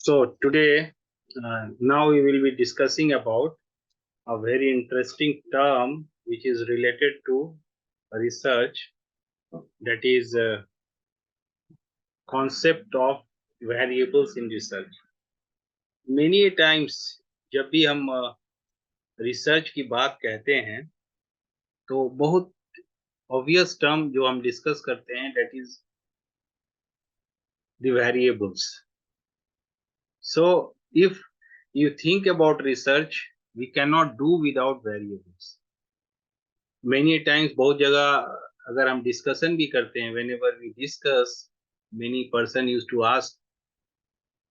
So today, now we will be discussing about a very interesting term which is related to research, that is concept of variables in research. Many times जब भी हम research की बात कहते हैं तो बहुत ऑब्वियस टर्म जो हम डिस्कस करते हैं that is the variables. So if you think about research, we cannot do without variables. Many times बहुत जगह अगर हम डिस्कशन भी करते हैं, whenever we discuss, many person used to ask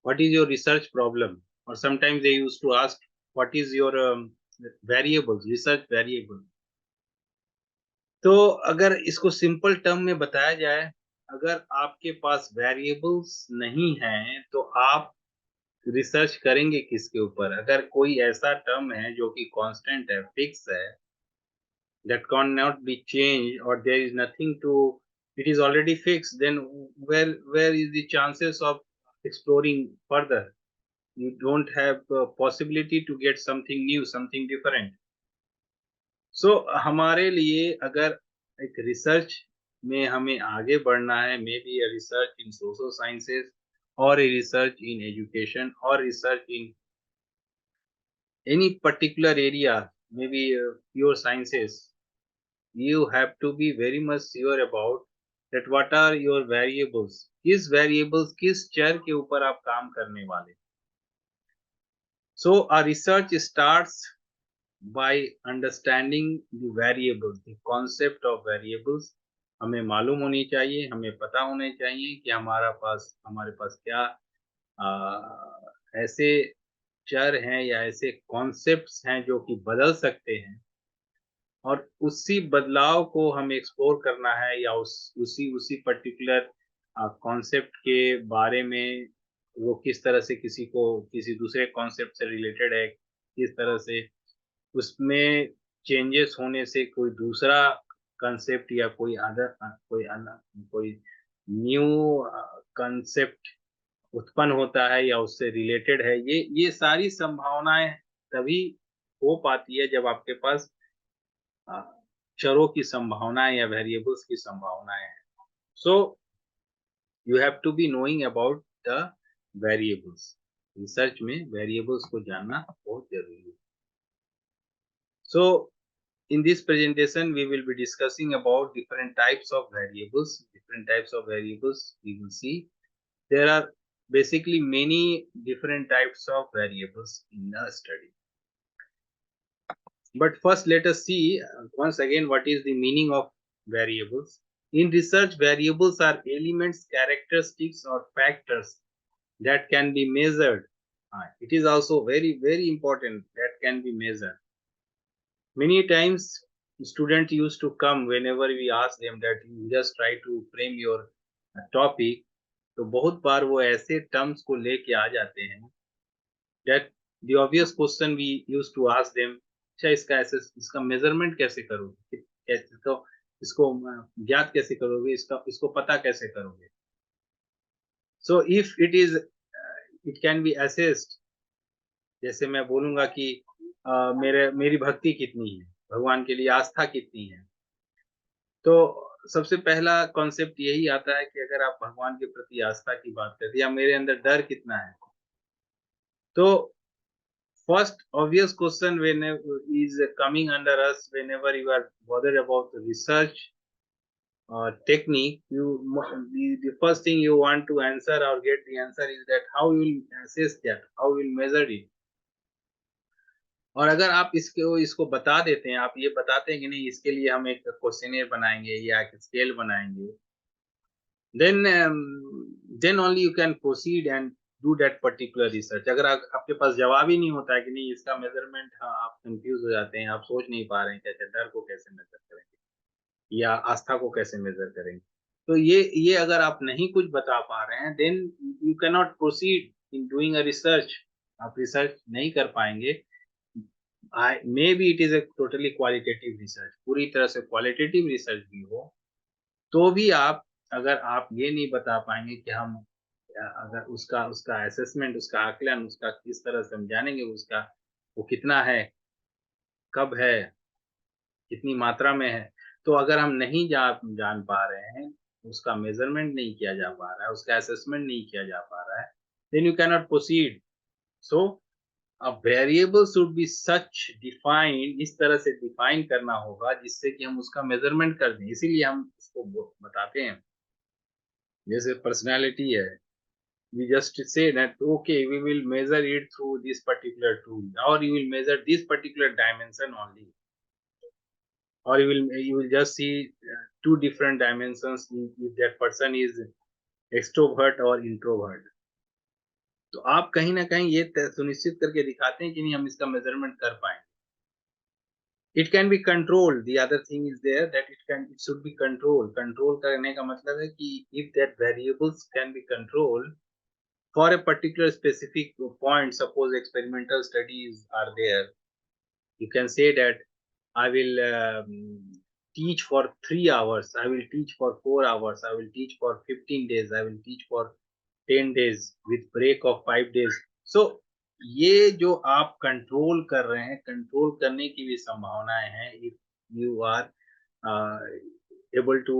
what is your research problem, or sometimes they used to ask what is your variables, research variable. तो अगर इसको सिंपल टर्म में बताया जाए, अगर आपके पास वेरिएबल्स नहीं हैं तो आप रिसर्च करेंगे किसके ऊपर? अगर कोई ऐसा टर्म है जो कि कांस्टेंट है, फिक्स है, that cannot be changed, or there is nothing to, it is already fixed, then where is the chances of exploring further? You don't have possibility to get something new, something different. So हमारे लिए अगर एक research में हमें आगे बढ़ना है, may be a research in social sciences, or a research in education, or research in any particular area, maybe pure sciences, you have to be very much sure about that what are your variables, किस variables, किस चर के ऊपर आप काम करने वाले. So our research starts by understanding the variables, the concept of variables. हमें मालूम होनी चाहिए, हमें पता होने चाहिए कि हमारे पास क्या ऐसे चर हैं या ऐसे कॉन्सेप्ट्स हैं जो कि बदल सकते हैं, और उसी बदलाव को हमें एक्सप्लोर करना है, या उसी उसी पर्टिकुलर कॉन्सेप्ट के बारे में वो किस तरह से किसी को किसी दूसरे कॉन्सेप्ट से रिलेटेड है, किस तरह से उसमें चेंजेस होने से कोई दूसरा कॉन्सेप्ट या कोई न्यू कॉन्सेप्ट उत्पन्न होता है या उससे रिलेटेड है. ये सारी संभावनाएं तभी हो पाती है जब आपके पास अ, चरों की संभावनाएँ या वेरिएबल्स की संभावनाएँ हैं. So you have to be knowing about the variables. Research में वेरिएबल्स को जानना बहुत ज़रूरी है. सो in this presentation we will be discussing about different types of variables we will see. There are basically many different types of variables in a study. But first, let us see once again what is the meaning of variables. In research, variables are elements, characteristics, or factors that can be measured. It is also very important that can be measured. Many times, students used to come whenever we ask them that you just try to frame your topic. तो बहुत बार वो ऐसे terms को लेके आ जाते हैं that the obvious question we used to ask them, अच्छा इसका मेजरमेंट कैसे करोगे, इसको ज्ञात कैसे करोगे, इसको पता कैसे करोगे. So if it is it can be assessed. जैसे मैं बोलूंगा कि मेरी भक्ति कितनी है, भगवान के लिए आस्था कितनी है, तो सबसे पहला कॉन्सेप्ट यही आता है कि अगर आप भगवान के प्रति आस्था की बात करते हैं, या मेरे अंदर डर कितना है. तो first obvious question whenever is coming under us whenever you are bothered about the research technique, the first thing you want to answer or get the answer is that how you will assess that, how you will measure it. और अगर आप इसको बता देते हैं, आप ये बताते हैं कि नहीं इसके लिए हम एक क्वेश्चनेयर बनाएंगे या एक स्केल बनाएंगे, then only you can proceed and do that particular research. अगर आपके पास जवाब ही नहीं होता है कि नहीं इसका मेजरमेंट, हाँ आप कंफ्यूज हो जाते हैं, आप सोच नहीं पा रहे हैं कैसे डर को कैसे मेजर करेंगे या आस्था को कैसे मेजर करेंगे. तो ये अगर आप नहीं कुछ बता पा रहे हैं, then you can not proceed in doing a research. आप रिसर्च नहीं कर पाएंगे. Maybe it is a totally qualitative research, पूरी तरह से क्वालिटेटिव रिसर्च भी हो, तो भी आप अगर आप ये नहीं बता पाएंगे कि हम अगर उसका उसका असेसमेंट, उसका आकलन, उसका किस तरह से हम जानेंगे, उसका वो कितना है, कब है, कितनी मात्रा में है। तो अगर हम नहीं जान पा रहे हैं, उसका मेज़रमेंट नहीं किया जा पा रहा है, उसका असेसमेंट नहीं किया जा पा रहा है, then you cannot proceed. So a variable should be such defined, इस तरह से डिफाइन करना होगा जिससे कि हम उसका मेज़रमेंट कर दें। इसीलिए हम उसको बताते हैं। जैसे पर्सनैलिटी है, we just say that okay, we will measure it through this particular tool, or you will measure this particular dimension only, or you will just see two different dimensions if that person is extrovert or introvert. तो आप कहीं न कहीं ये सुनिश्चित करके दिखाते हैं कि नहीं हम इसका मेज़रमेंट कर पाएँगे। It can be controlled. The other thing is there that it should be controlled. Control करने का मतलब है कि if that variables can be controlled for a particular specific point, suppose experimental studies are there, you can say that I will teach for 3 hours, I will teach for 4 hours, I will teach for 15 days, I will teach for 10 days with break of 5 days. So ये जो आप control कर रहे हैं, control करने की भी संभावनाएँ हैं if you are able to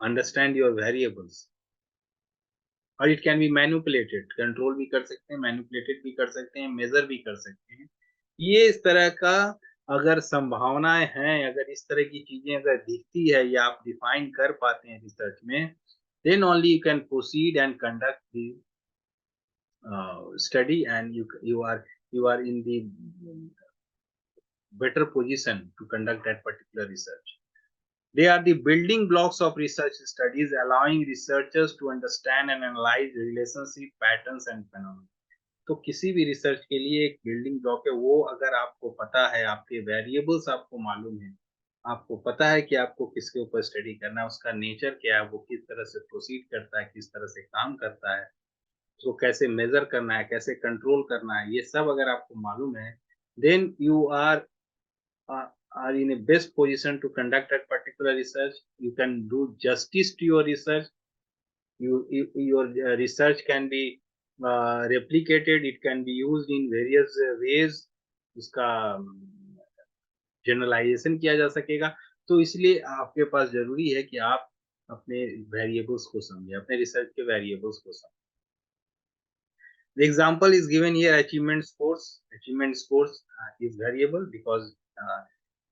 understand your variables. और it can be manipulated, control भी कर सकते हैं, मैनिपुलेटेड भी कर सकते हैं, मेज़र भी कर सकते हैं। ये इस तरह का अगर संभावनाएँ हैं, अगर इस तरह की चीज़ें अगर दिखती है या आप डिफाइन कर पाते हैं रिसर्च में, then only you can proceed and conduct the study, and you are in the better position to conduct that particular research. They are the building blocks of research studies, allowing researchers to understand and analyze relationship, patterns and phenomena. तो किसी भी research के लिए एक building block है, वो अगर आपको पता है, आपके वेरिएबल्स आपको मालूम है, आपको पता है कि आपको किसके ऊपर स्टडी करना है, उसका नेचर क्या है, वो किस तरह से प्रोसीड करता है, किस तरह से काम करता है, उसको कैसे मेज़र करना है, कैसे कंट्रोल करना है, ये सब अगर आपको मालूम है, then you uh, are in a best position to conduct that particular research. You can do justice to your research. Your research can be replicated. It can be used in various ways. उसका generalisation किया जा सकेगा। तो इसलिए आपके पास ज़रूरी है कि आप अपने वेरिएबल्स को समझें, अपने रिसर्च के वेरिएबल्स को समझें। The example is given here, achievement scores. Achievement scores is variable because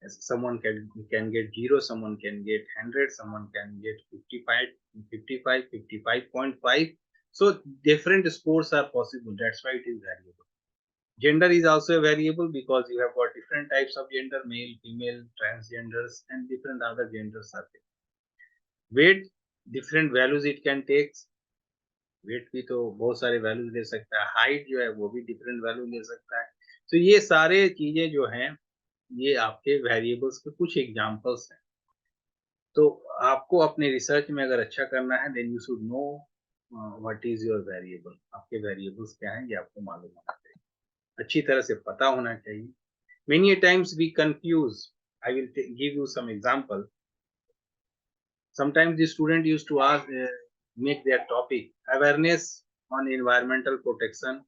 someone can get 0, someone can get 100, someone can get 55, 55, 55.5. So different scores are possible. That's why it is variable. Gender is also a variable because you have got different types of gender, male, female, transgenders, and different other genders are there. Weight, different values it can take. Weight की तो बहुत सारे values ले सकता है, height जो है वो भी डिफरेंट वैल्यू ले सकता है। तो ये सारे चीजें जो हैं, ये आपके वेरिएबल्स के कुछ एग्जांपल्स हैं। तो आपको अपने रिसर्च में अगर अच्छा करना है, then you should know what is your variable. आपके वेरिएबल्स क्या हैं, ये आपको मालूम होना चाहिए, अच्छी तरह से पता होना चाहिए। Many a times we confuse. I will give you some example. Sometimes the student used to ask, make their topic awareness on environmental protection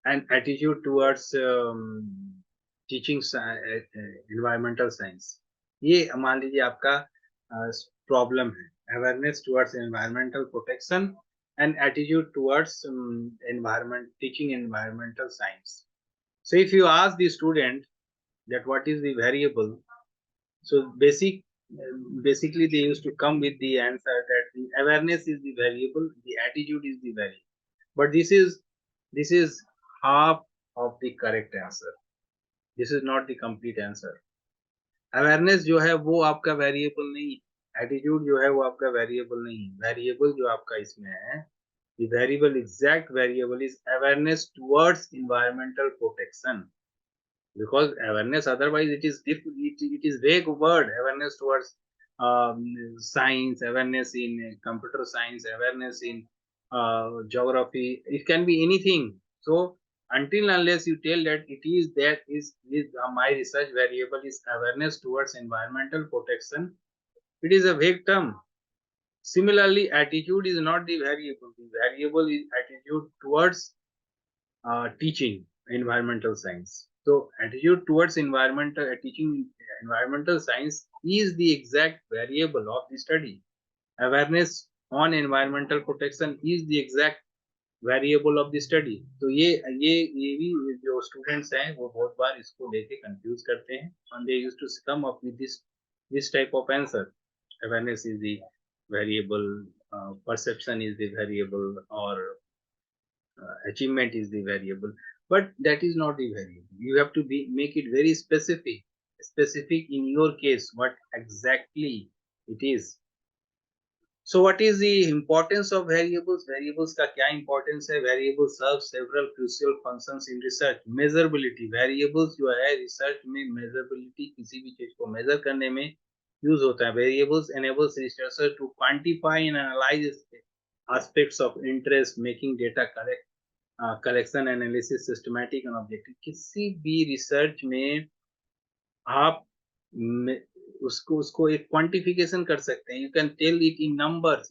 and attitude towards teaching environmental science. ये मान लीजिए आपका प्रॉब्लम है, awareness towards environmental protection and attitude towards environment, teaching environmental science. So if you ask the student that what is the variable, so basically they used to come with the answer that the awareness is the variable, the attitude is the variable. But this is half of the correct answer. This is not the complete answer. Awareness जो है वो आपका variable नहीं है, attitude जो है वो आपका वेरिएबल नहीं है। वेरिएबल जो आपका इसमें है, the variable, exact variable is awareness towards environmental protection. Because awareness otherwise it is vague word. Awareness towards science, awareness in computer science, awareness in geography, it can be anything. So until unless you tell that my research variable is awareness towards environmental protection, it is a vague term. Similarly, attitude is not the variable. The variable is attitude towards teaching environmental science. So attitude towards teaching environmental science is the exact variable of the study. Awareness on environmental protection is the exact variable of the study. तो ये भी जो students हैं वो बहुत बार इसको लेके confuse करते हैं and they used to come up with this type of answer. Awareness is the variable, perception is the variable, or achievement is the variable, but that is not the variable. You have to make it very specific in your case what exactly it is. So what is the importance of variables? Variables का क्या importance है? Variables serve several crucial functions in research. Measurability. Variables जो है research में measurability किसी भी चीज को measure करने में use होता है. Variables enables researchers to quantify and analyze aspects of interest, making data collection, analysis systematic and objective. किसी भी research में आप उसको एक क्वांटिफिकेशन कर सकते हैं. You can tell it in numbers,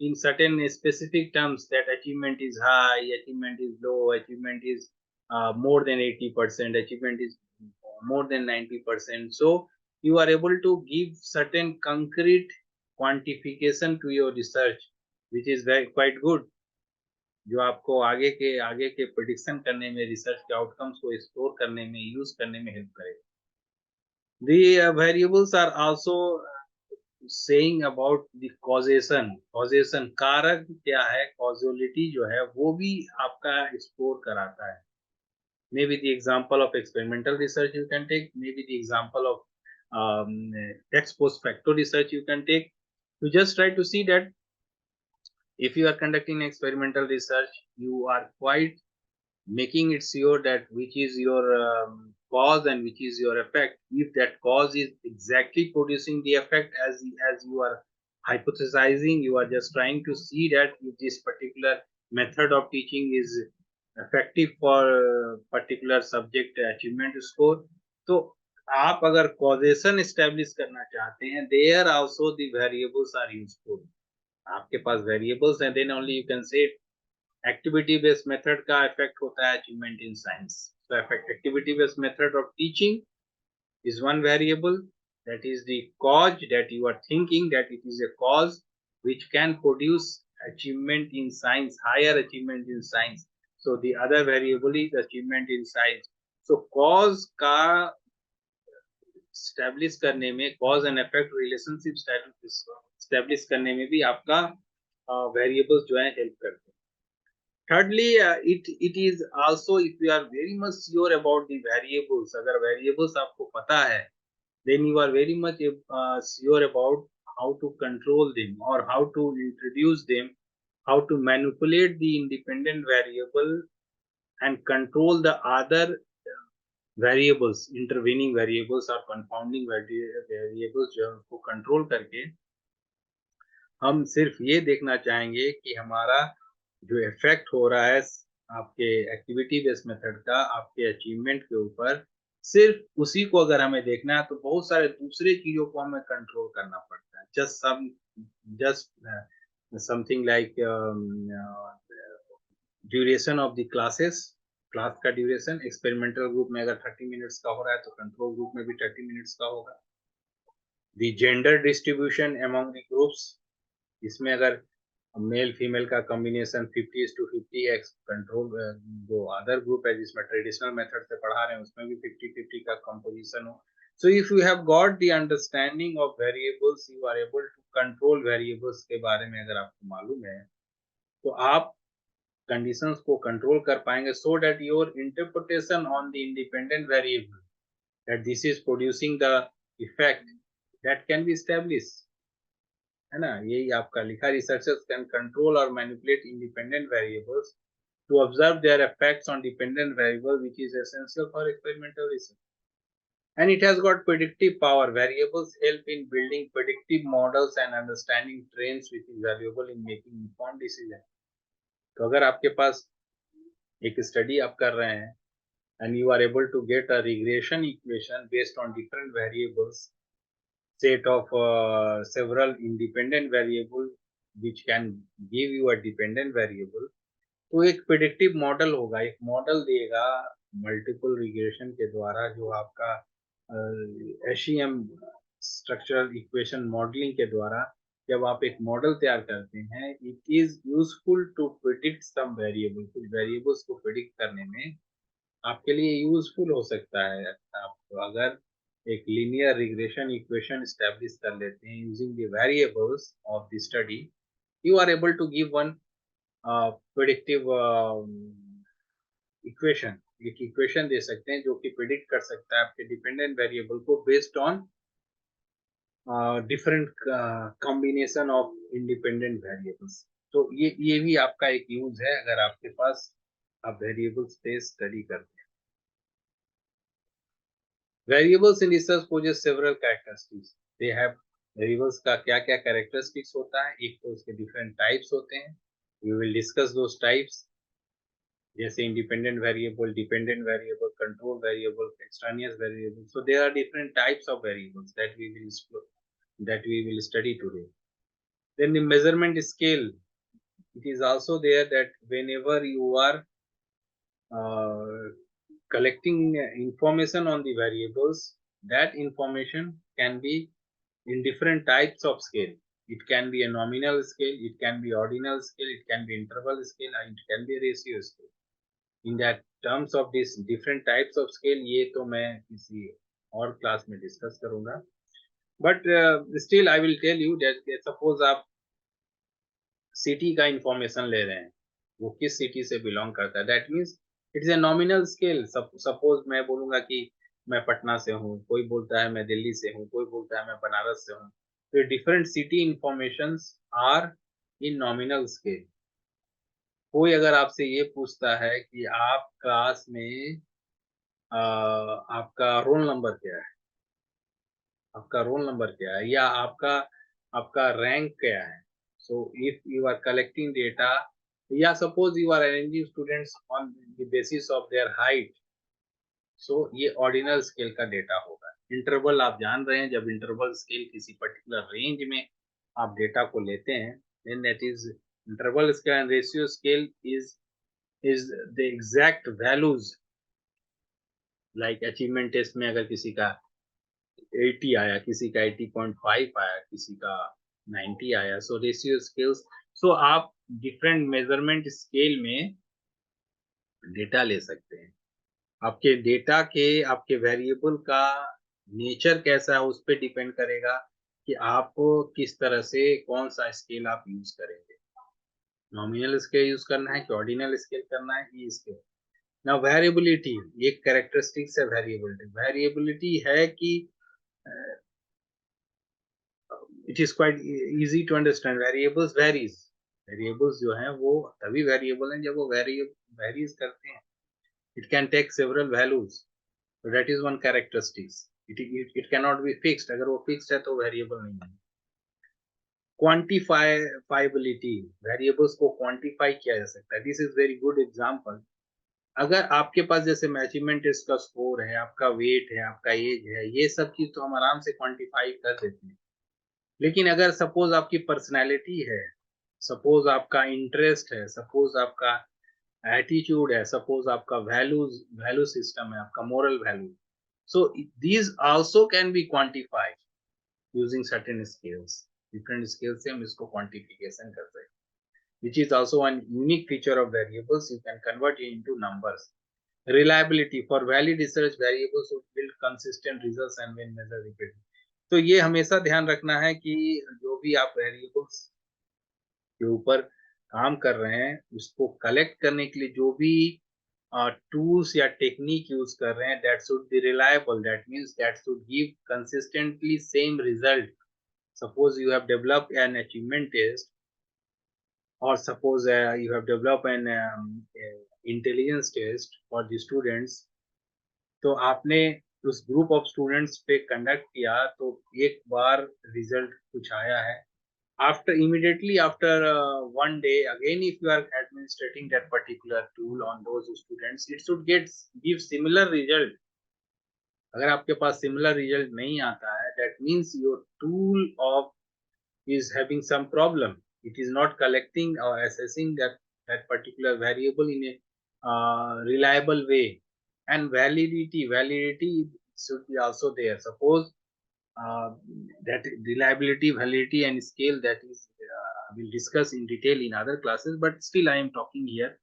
in certain specific terms, that achievement is high, achievement is low, achievement is more than 80%, achievement is more than 90%. So you are able to give certain concrete quantification to your research, which is quite good, जो आपको आगे के prediction करने में, research के outcomes को explore करने में, यूज करने में हेल्प करेगा. The variables are also saying about the causation कारक क्या है, causality जो है वो भी आपका एक्सप्लोर कराता है. Maybe the example of experimental research you can take, maybe the example of ex post facto research you can take. You just try to see that if you are conducting experimental research, you are quite making it sure that which is your cause and which is your effect. If that cause is exactly producing the effect as you are hypothesizing, you are just trying to see that if this particular method of teaching is effective for particular subject achievement score. तो आप अगर causation establish करना चाहते हैं, there also the variables are useful. आपके पास variables हैं, then only you can say activity based method का effect होता है achievement in science. So activity based method of teaching is one variable, that is the cause that you are thinking that it is a cause which can produce achievement in science, higher achievement in science. So the other variable is achievement in science. So cause का establish करने में, cause and effect relationship establish करने में भी आपका variables जो है help करते हैं. Thirdly, it is also, if you are very much sure about the variables, अगर variables आपको पता है, then you are very much sure about how to control them or how to introduce them, how to manipulate the independent variable and control the other variables, intervening variables or confounding variables जो है उनको control करके हम सिर्फ ये देखना चाहेंगे कि हमारा जो इफेक्ट हो रहा है आपके एक्टिविटी बेस्ड मेथड का आपके अचीवमेंट के ऊपर, सिर्फ उसी को अगर हमें देखना है तो बहुत सारे दूसरे चीजों को हमें कंट्रोल करना पड़ता है. Just something like duration of the classes, class का ड्यूरेशन. एक्सपेरिमेंटल ग्रुप में अगर 30 मिनट्स का हो रहा है तो कंट्रोल ग्रुप में भी 30 मिनट्स का होगा. The gender distribution among the groups, इसमें अगर मेल फीमेल का कॉम्बिनेशन 50:50 है, कंट्रोल जो अदर ग्रुप है जिसमें ट्रेडिशनल मेथड से पढ़ा रहे हैं उसमें भी 50-50 का कंपोजिशन हो. So if you have got the understanding of variables, you are able to control variables के बारे में अगर आपको मालूम है तो आप कंडीशंस को कंट्रोल कर पाएंगे, so that your interpretation on the independent variable that this is producing the effect that can be established, है ना. यही आपका लिखा, रिसर्चर्स कैन कंट्रोल और manipulate independent variables to observe their effects on dependent variable which is essential for experimental research. And it has got predictive power. Variables help in building predictive models and understanding trends, which is valuable in making informed decisions. तो अगर आपके पास एक study आप कर रहे हैं and you are able to get a regression equation based on different variables, set of several independent variable which can give you a dependent variable, तो एक प्रिडिक्टिव मॉडल होगा, एक मॉडल देगा मल्टीपल रिग्रेशन के द्वारा, जो आपका एशईएम स्ट्रक्चरल इक्वेशन मॉडलिंग के द्वारा जब आप एक मॉडल तैयार करते हैं, it is useful to predict some variable, कुछ वेरिएबल्स को प्रिडिक्ट करने में आपके लिए यूजफुल हो सकता है। आप अगर एक लीनियर रिग्रेशन इक्वेशन एस्टैब्लिश कर लेते हैं using the variables of the study, you are able to give one predictive equation, एक इक्वेशन दे सकते हैं जो कि प्रिडिक्ट कर सकता है आपके डिपेंडेंट वेरिएबल को based on different combination of independent variables. तो ये भी आपका एक यूज है अगर आपके पास आप वेरिएबल स्पेस स्टडी करते हैं। Variables in research poses several characteristics, they have, variables का क्या क्या कैरेक्टरिस्टिक्स होता है, एक तो उसके डिफरेंट टाइप्स होते हैं, we will discuss those types, जैसे independent variable, dependent variable, control variable, extraneous variable, so there are different types of variables that we will explore, that we will study today. Then the measurement scale, it is also there that whenever you are uh, collecting information on the variables, that information can be in different types of scale. It can be a nominal scale, it can be ordinal scale, it can be interval scale, and it can be a ratio scale. In that terms of these different types of scale, ये तो मैं किसी और class में discuss करूंगा, but still I will tell you that suppose आप city का information ले रहे हैं, वो किस सिटी से बिलोंग करता है, that means it is a nominal scale. Suppose मैं बोलूंगा कि मैं पटना से हूँ, कोई बोलता है मैं दिल्ली से हूँ, कोई बोलता है मैं बनारस से हूँ, तो different city information are in nominal scale. कोई अगर आपसे ये पूछता है कि आप क्लास में आपका रोल नंबर क्या है, आपका रोल नंबर क्या है, या आपका आपका रैंक क्या है, so if you are collecting data, या suppose you are arranging students on the basis of their height, so ये ऑर्डिनल स्केल का डेटा होगा। इंटरवल आप जान रहे हैं, जब इंटरवल स्केल किसी पर्टिकुलर रेंज में आप डेटा को लेते हैं, then that is interval scale. And ratio scale is the exact values, like achievement test में अगर किसी का 80 आया, किसी का 80.5 आया, किसी का 90 आया, सो रेशियो स्केल्स, सो आप डिफरेंट मेजरमेंट स्केल में डेटा ले सकते हैं। आपके डेटा के, आपके वेरिएबल का नेचर कैसा है उस पर डिपेंड करेगा कि आपको किस तरह से कौन सा स्केल आप यूज करेंगे, नॉमिनल स्केल यूज करना है कि ऑर्डिनल स्केल करना है, ये स्केल। ना वेरिएबिलिटी, एक कैरेक्टरिस्टिक्स है वेरिएबिलिटी, वेरिएबिलिटी है कि it is quite easy to understand, variables varies, variables जो हैं वो तभी वेरिएबल हैं जब वो वेरीज करते हैं, it can take several values, so that is one characteristics, it cannot be fixed, अगर वो फिक्स्ड है तो वेरिएबल नहीं है। क्वांटिफाइबिलिटी, वेरिएबल्स को क्वांटिफाई किया जा सकता है, this is very good example. अगर आपके पास जैसे अचीवमेंट टेस्ट का स्कोर है, आपका वेट है, आपका एज है, ये सब चीज तो हम आराम से क्वांटिफाई कर देते हैं, लेकिन अगर सपोज आपकी पर्सनैलिटी है, सपोज आपका इंटरेस्ट है, सपोज आपका एटीट्यूड है, सपोज आपका वैल्यू सिस्टम है, आपका moral value, so these also can be quantified using certain scales, different scales से हम इसको quantification कर सकते हैं, which is also one unique feature of variables, you can convert it into numbers. Reliability, for valid research variables would build consistent results and when measured repeatedly, तो ये हमेशा ध्यान रखना है कि जो भी आप वेरिएबल्स के ऊपर काम कर रहे हैं उसको कलेक्ट करने के लिए जो भी tools या टेक्निक यूज कर रहे हैं, that should be reliable, that means that should give consistently same result. Suppose you have developed an achievement test, or suppose you have developed an intelligence test for the students, तो आपने उस group of students पे conduct किया, तो एक बार result कुछ आया है, after immediately after 1 day again, if you are administrating that particular tool on those students, it should give similar result, अगर आपके पास सिमिलर रिजल्ट नहीं आता है, that means your tool of is having some problem. It is not collecting or assessing that particular variable in a reliable way. And validity should be also there. Suppose uh, that reliability, validity, and scale, that is we'll discuss in detail in other classes. But still, I am talking here.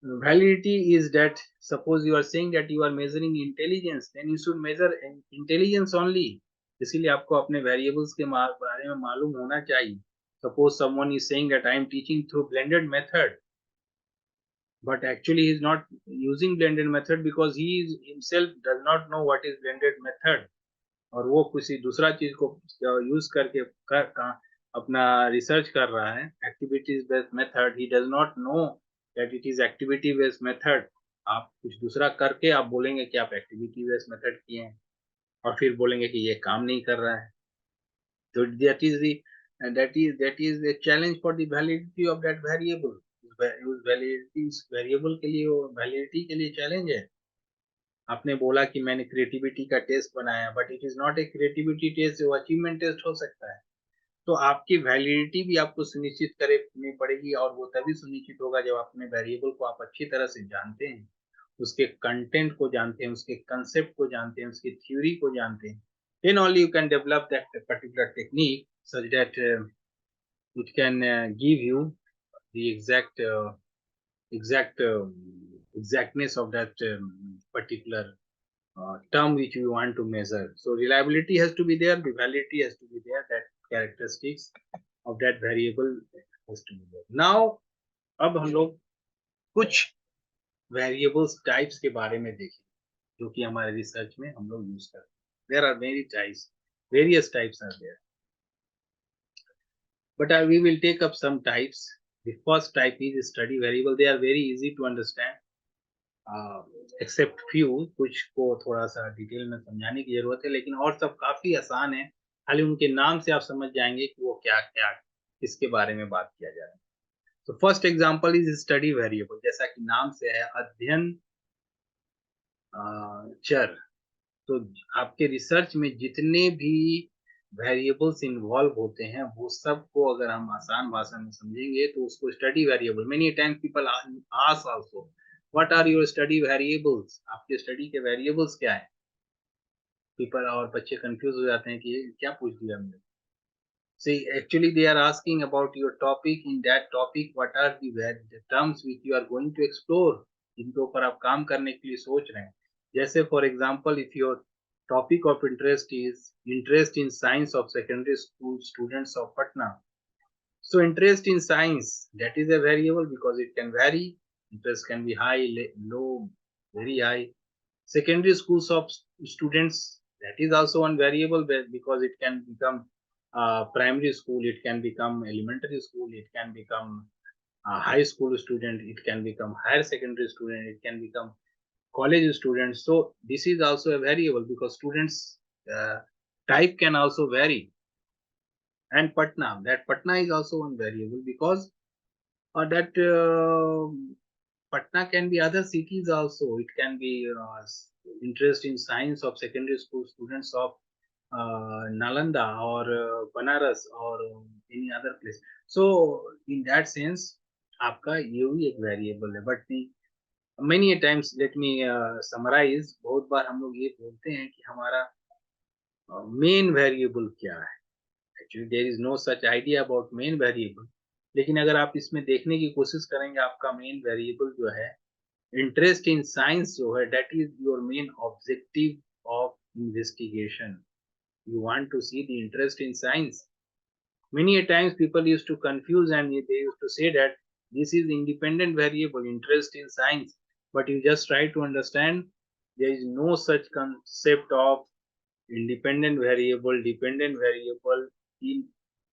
Validity is that, suppose you are saying that you are measuring intelligence, then you should measure intelligence only. इसीलिए आपको अपने variables के बारे में मालूम होना चाहिए. Suppose someone is saying that I am teaching through blended method, but actually he is not using blended method because he is himself does not know what is blended method, और वो किसी दूसरा चीज को यूज करके अपना research कर रहा है. Activities based method, he does not know that it is activity based method. आप कुछ दूसरा करके आप बोलेंगे कि आप एक्टिविटी बेस्ड मेथड किए हैं, और फिर बोलेंगे कि ये काम नहीं कर रहा है. तो that is the challenge for the validity of that variable. उस वैलिडिटी, उस वेरिएबल के लिए, वो वैलिडिटी के लिए चैलेंज है. आपने बोला कि मैंने क्रिएटिविटी का टेस्ट बनाया, but it is not a creativity test, वो अचीवमेंट टेस्ट हो सकता है. तो आपकी वैलिडिटी भी आपको सुनिश्चित करनी पड़ेगी, और वो तभी सुनिश्चित होगा जब अपने वेरिएबल को आप अच्छी तरह से जानते हैं, उसके कंटेंट को जानते हैं, उसके कंसेप्ट को जानते हैं, उसकी थ्योरी को जानते हैं. then only you can develop that particular technique such that it can give you the exactness of that particular term which we want to measure. So reliability has to be there, the validity has to be there, that characteristics of that variable has to be there. Now, अब हम लोग कुछ variables types के बारे में देखें, जो कि हमारे रिसर्च में हम लोग यूज करते हैं. There are many types, various types are there, but we will take up some types. The first type is study variable. They are very easy to understand. Except few, कुछ को थोड़ा सा detail में समझाने की जरूरत है, लेकिन और सब काफी आसान है. खाली उनके नाम से आप समझ जाएंगे कि वो क्या क्या किसके बारे में बात किया जा रहा है. तो first example is study variable. जैसा कि नाम से है, अध्ययन चर. तो आपके रिसर्च में जितने भी वेरिएबल्स इन्वॉल्व होते हैं, वो सबको अगर हम आसान भाषा में समझेंगे तो उसको study variable. Many times people ask also, what are your study variables? आपके स्टडी के वेरिएबल्स क्या है? पीपल और बच्चे कंफ्यूज हो जाते हैं कि ये क्या पूछ दिया हमने. See, actually they are asking about your topic. In that topic, what are the terms which you are going to explore, जिनके ऊपर आप काम करने के लिए सोच रहे हैं. जैसे for example, if your topic of interest is interest in science of secondary school students of Patna, so interest in science, that is a variable because it can vary. Interest can be high, low, very high. Secondary schools of students, that is also one variable because it can become primary school, it can become elementary school, it can become a high school student, it can become higher secondary student, it can become college students. So this is also a variable because students type can also vary. And Patna is also one variable because that Patna can be other cities also. It can be interest in science of secondary school students of Nalanda or Banaras or any other place. So in that sense, आपका ये भी एक variable है. But many a times, let me summarize. बहुत बार हम लोग ये बोलते हैं कि हमारा main variable क्या है. Actually, there is no such idea about main variable. लेकिन अगर आप इसमें देखने की कोशिश करेंगे, आपका मेन वेरिएबल जो है, इंटरेस्ट इन साइंस जो है, that is your main objective of investigation. You want to see the interest in science. Many a times people used to confuse and they used to say that this is independent variable, interest in science. But you just try to understand, there is no such concept of independent variable, dependent variable in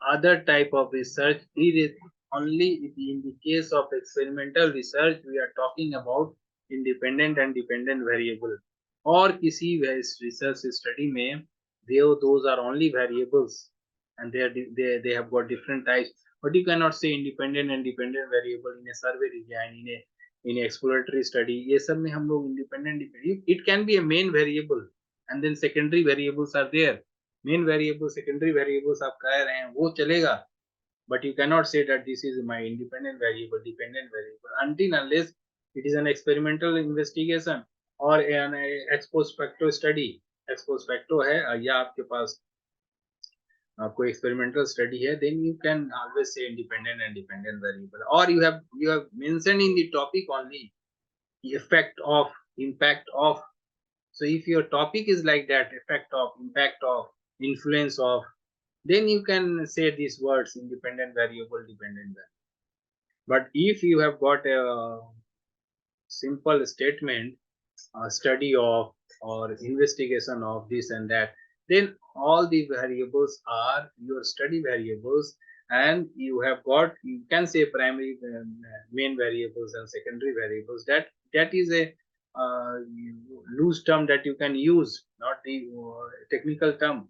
other type of research. It is only in the case of experimental research we are talking about independent and dependent variable. और किसी research study में those are only variables, and they have got different types. But you cannot say independent and dependent variable in a survey design, in a in exploratory study, ये सब में हम लोग independent, it can be a main variable and then secondary variables are there. Main variable, secondary variables आप कह रहे हैं वो चलेगा, but you cannot say that this is my independent variable, dependent variable, until unless it is an experimental investigation or an ex post facto study. Ex post facto है या आपके पास कोई experimental study है, then you can always say independent and dependent variable, or you have mentioned in the topic only the effect of, impact of. So if your topic is like that, effect of, impact of, influence of, then you can say these words, independent variable, dependent variable. But if you have got a simple statement, study of or investigation of this and that, then all the variables are your study variables, and you have got, you can say primary, main variables and secondary variables. That is a loose term that you can use, not the technical term.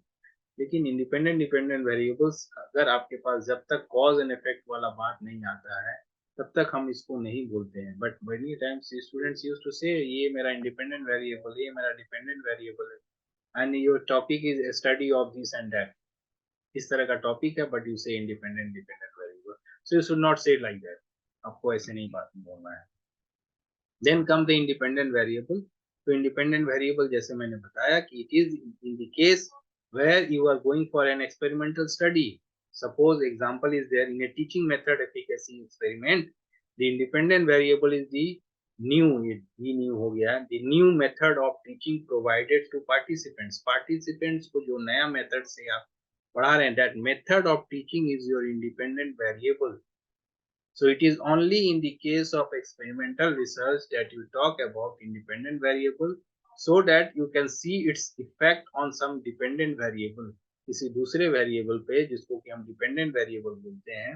लेकिन independent dependent variables अगर आपके पास जब तक cause and effect वाला बात नहीं आता है तब तक हम इसको नहीं बोलते हैं. But many times students used to say ये मेरा इंडिपेंडेंट वेरिएबल, ये मेरा डिपेंडेंट वेरिएबल है, and your topic is study of this and that. इस तरह का टॉपिक है but you say independent dependent variable. So you should not say like that. आपको ऐसे नहीं बात बोलना है. Then come the independent variable. तो इंडिपेंडेंट वेरिएबल जैसे मैंने बताया कि it is in the case where you are going for an experimental study. Suppose example is there in a teaching method efficacy experiment. The independent variable is the new, ये new हो गया, the new method of teaching provided to participants. Participants को जो नया method से आप पढ़ा रहे हैं, that method of teaching is your independent variable. So it is only in the case of experimental research that you talk about independent variable, so that you can see its effect on some dependent variable. किसी दूसरे variable पे जिसको कि हम dependent variable बोलते हैं,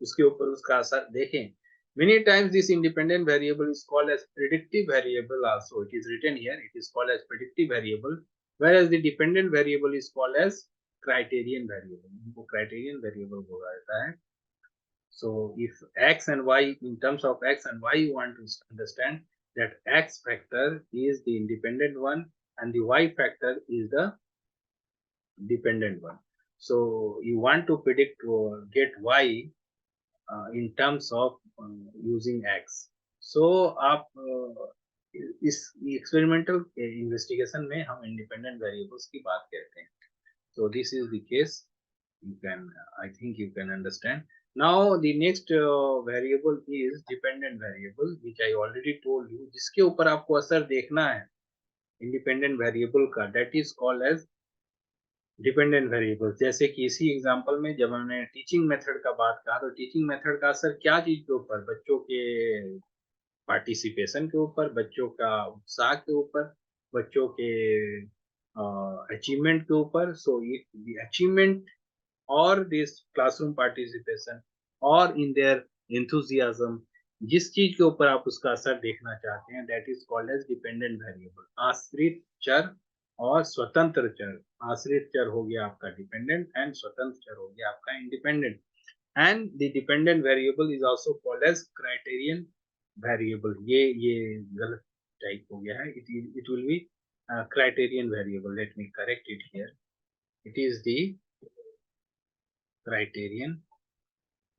उसके ऊपर उसका असर देखें. Many times this independent variable is called as predictive variable also. It is written here, it is called as predictive variable, whereas the dependent variable is called as criterion variable. इनको criterion variable बोला जाता है. So if x and y, in terms of x and y, you want to understand that x factor is the independent one and the y factor is the dependent one. So you want to predict or get y in terms of using x. So आप इस experimental investigation में हम independent variables की बात करते हैं. So this is the case. You can, I think you can understand. Now the next variable is dependent variable, which I already told you, जिसके ऊपर आपको असर देखना है independent variable का, that is called as dependent variable. जैसे कि इसी एग्जांपल में जब हमने टीचिंग मेथड का बात कहा, तो टीचिंग मेथड का असर क्या चीज के ऊपर, बच्चों के पार्टिसिपेशन के ऊपर, बच्चों का उत्साह के ऊपर, बच्चों के अचीवमेंट के ऊपर. So the achievement or this classroom participation or in their enthusiasm, जिस चीज के ऊपर आप उसका असर देखना चाहते हैं, that is called as dependent variable. आश्रित चर और स्वतंत्र चर. आश्रित चर हो गया आपका dependent and स्वतंत्र चर हो गया आपका independent. And the dependent variable is also called as criterion variable. ये गलत टाइप हो गया है. It will be criterion variable. Let me correct it here. It is the criterion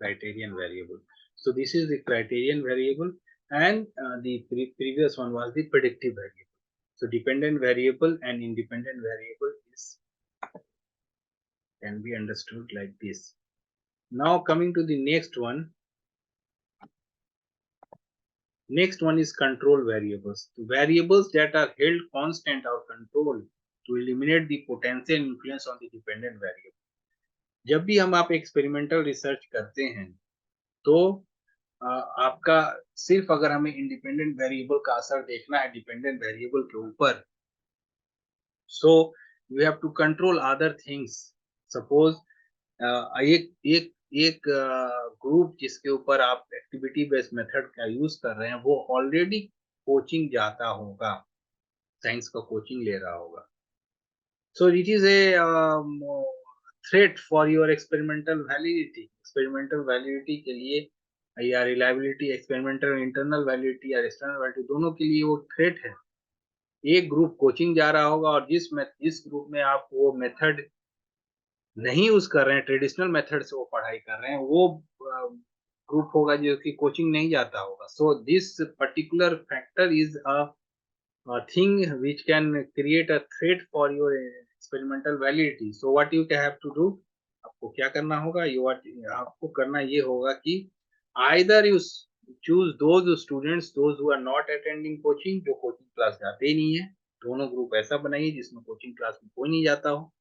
variable. So this is the criterion variable, and the previous one was the predictive variable. So dependent variable and independent variable can be understood like this. Now coming to the next one. Next one is control variables. The variables that are held constant or controlled to eliminate the potential influence on the dependent variable. जब भी हम आप experimental research करते हैं तो आपका सिर्फ अगर हमें इंडिपेंडेंट वेरिएबल का असर देखना है डिपेंडेंट वेरिएबल के ऊपर, so you have to control other things. Suppose एक ग्रुप जिसके ऊपर आप एक्टिविटी बेस्ड मेथड का यूज कर रहे हैं, वो ऑलरेडी कोचिंग जाता होगा, साइंस का कोचिंग ले रहा होगा. So it is a threat for your experimental validity. Experimental validity के लिए या रिलायबिलिटी, एक्सपेरिमेंटल इंटरनल वैलिडिटी या एक्सटर्नल वैलिडिटी, दोनों के लिए वो थ्रेट है। एक ग्रुप कोचिंग जा रहा होगा और जिस ग्रुप में आप वो मेथड नहीं यूज कर रहे हैं, ट्रेडिशनल मेथड से वो पढ़ाई कर रहे हैं, वो ग्रुप होगा जो कि कोचिंग नहीं जाता होगा। So this particular factor is a thing which can create a threat for your experimental validity. So what you have to do, आपको क्या करना होगा, आपको करना ये होगा कि either you choose those students those who are not attending coaching, जो कोचिंग क्लास जाते ही नहीं है, दोनों ग्रुप ऐसा बनाइए जिसमें कोचिंग क्लास में कोई नहीं जाता हो,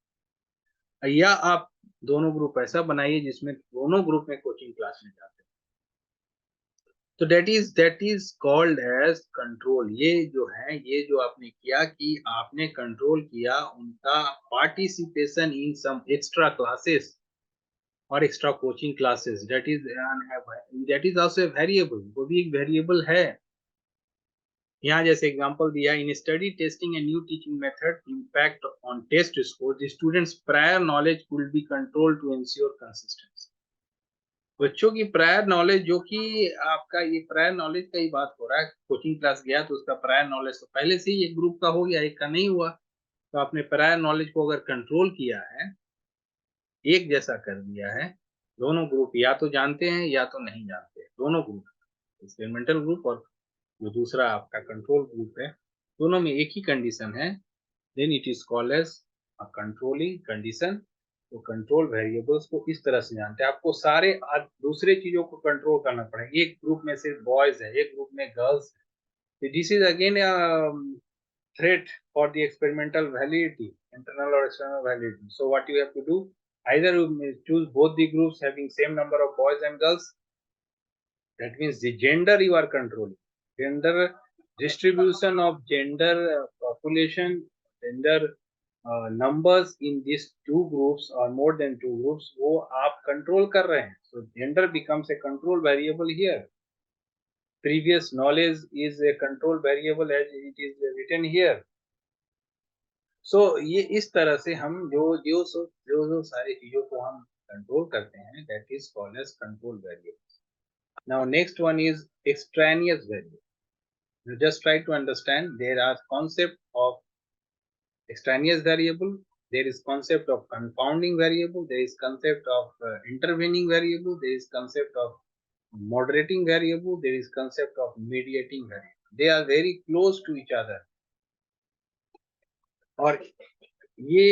या आप दोनों ग्रुप ऐसा बनाइए जिसमें दोनों ग्रुप में कोचिंग क्लास में जाते हैं। तो that is called as control. ये जो है, ये जो आपने किया कि आपने कंट्रोल किया उनका participation in some extra classes और extra coaching classes, that is also variable, वो भी एक वेरिएबल है। यहाँ जैसे एग्जांपल दिया, in study testing a new teaching method impact on test score, the students prior knowledge will be controlled to ensure consistency. बच्चों की प्रायर नॉलेज, जो कि आपका ये प्रायर नॉलेज का ही बात हो रहा है, कोचिंग क्लास गया तो उसका प्रायर नॉलेज तो पहले से ही एक ग्रुप का हो गया, एक का नहीं हुआ। तो आपने प्रायर नॉलेज को अगर कंट्रोल किया है, एक जैसा कर दिया है, दोनों ग्रुप या तो जानते हैं या तो नहीं जानते, दोनों ग्रुप, एक्सपेरिमेंटल ग्रुप और जो दूसरा आपका कंट्रोल ग्रुप है, दोनों में एक ही कंडीशन है, then it is called as a controlling condition. तो कंट्रोल वेरिएबल्स को इस तरह से जानते हैं। आपको सारे दूसरे चीजों को कंट्रोल करना पड़ेगा। एक ग्रुप में सिर्फ बॉयज है, एक ग्रुप में गर्ल्स है, this is again threat for the experimental validity, internal or external validity. So what you have to do, either you may choose both the groups having same number of boys and girls, that means the gender you are controlling, gender distribution of gender population, gender numbers in these two groups or more than two groups, वो आप control कर रहे हैं। So gender becomes a control variable here. Previous knowledge is a control variable as it is written here. सो ये इस तरह से हम जो सारी चीजों को हम कंट्रोल करते हैं, that is called as control variables. Now next one is extraneous variable. You just try to understand, there are concept of extraneous variable, there is concept of confounding variable, there is concept of intervening variable, there is concept of moderating variable, there is concept of mediating variable. They are very close to each other, और ये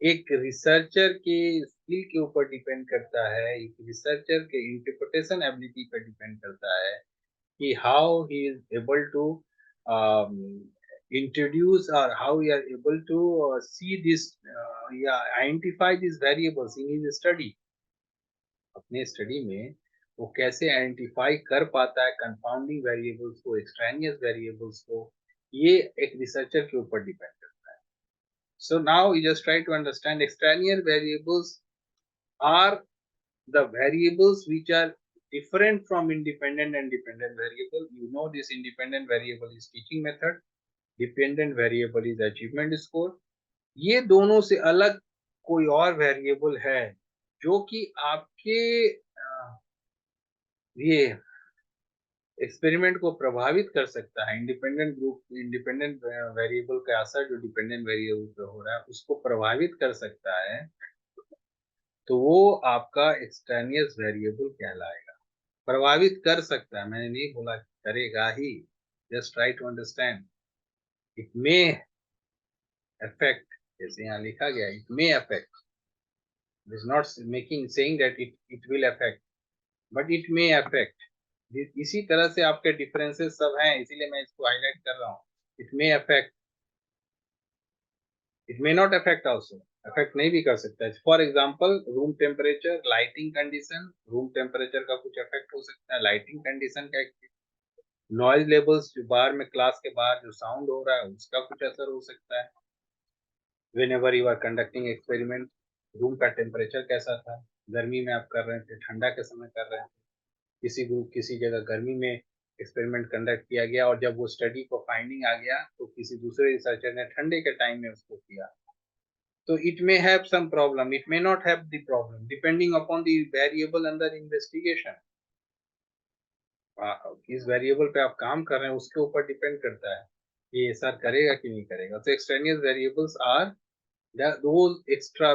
एक researcher के skill के ऊपर depend करता है, एक researcher के इंटरप्रिटेशन एबिलिटी पर डिपेंड करता है कि how he is able to introduce or how we are able to see this identify these variables in his study। अपने स्टडी में वो कैसे आइडेंटिफाई कर पाता है कंपाउंडिंग वेरिएबल्स को, एक्सट्रेनियस वेरिएबल्स को, ये एक रिसर्चर के ऊपर डिपेंड करता है। So now we just try to understand, extraneous variables are the variables which are different from independent and dependent variable. You know, this independent variable is teaching method, dependent variable is achievement score। ये दोनों से अलग कोई और variable है जो कि आपके ये एक्सपेरिमेंट को प्रभावित कर सकता है। इंडिपेंडेंट ग्रुप, इंडिपेंडेंट वेरिएबल का असर जो डिपेंडेंट वेरिएबल पे हो रहा है उसको प्रभावित कर सकता है, तो वो आपका एक्सट्रेनियस वेरिएबल कहलाएगा। प्रभावित कर सकता है, मैंने नहीं बोला करेगा ही, just try to understand. It may affect, जैसे यहाँ लिखा गया, it may affect, it is not making saying that it will affect, but it may affect. इसी तरह से आपके डिफरेंसेस सब हैं, इसीलिए मैं इसको हाईलाइट कर रहा हूँ। It may affect, it may not affect also, affect नहीं भी कर सकता है। For example room temperature, lighting condition, room temperature का कुछ अफेक्ट हो सकता है, लाइटिंग कंडीशन का, नॉइज लेवल्स जो बाहर में क्लास के बाहर जो साउंड हो रहा है उसका कुछ असर हो सकता है। whenever you are conducting experiment, room का टेम्परेचर कैसा था, गर्मी में आप कर रहे थे, ठंडा के समय कर रहे थे, किसी ग्रुप किसी जगह गर्मी में एक्सपेरिमेंट कंडक्ट किया गया और जब वो स्टडी को फाइंडिंग आ गया तो किसी दूसरे रिसर्चर ने ठंडे के टाइम में उसको किया, तो it may have some problem, it may not have the problem, depending upon the variable under investigation। किस वेरिएबल पे आप काम कर रहे हैं उसके ऊपर डिपेंड करता है कि ये सर करेगा कि नहीं करेगा. तो extraneous variables are those extra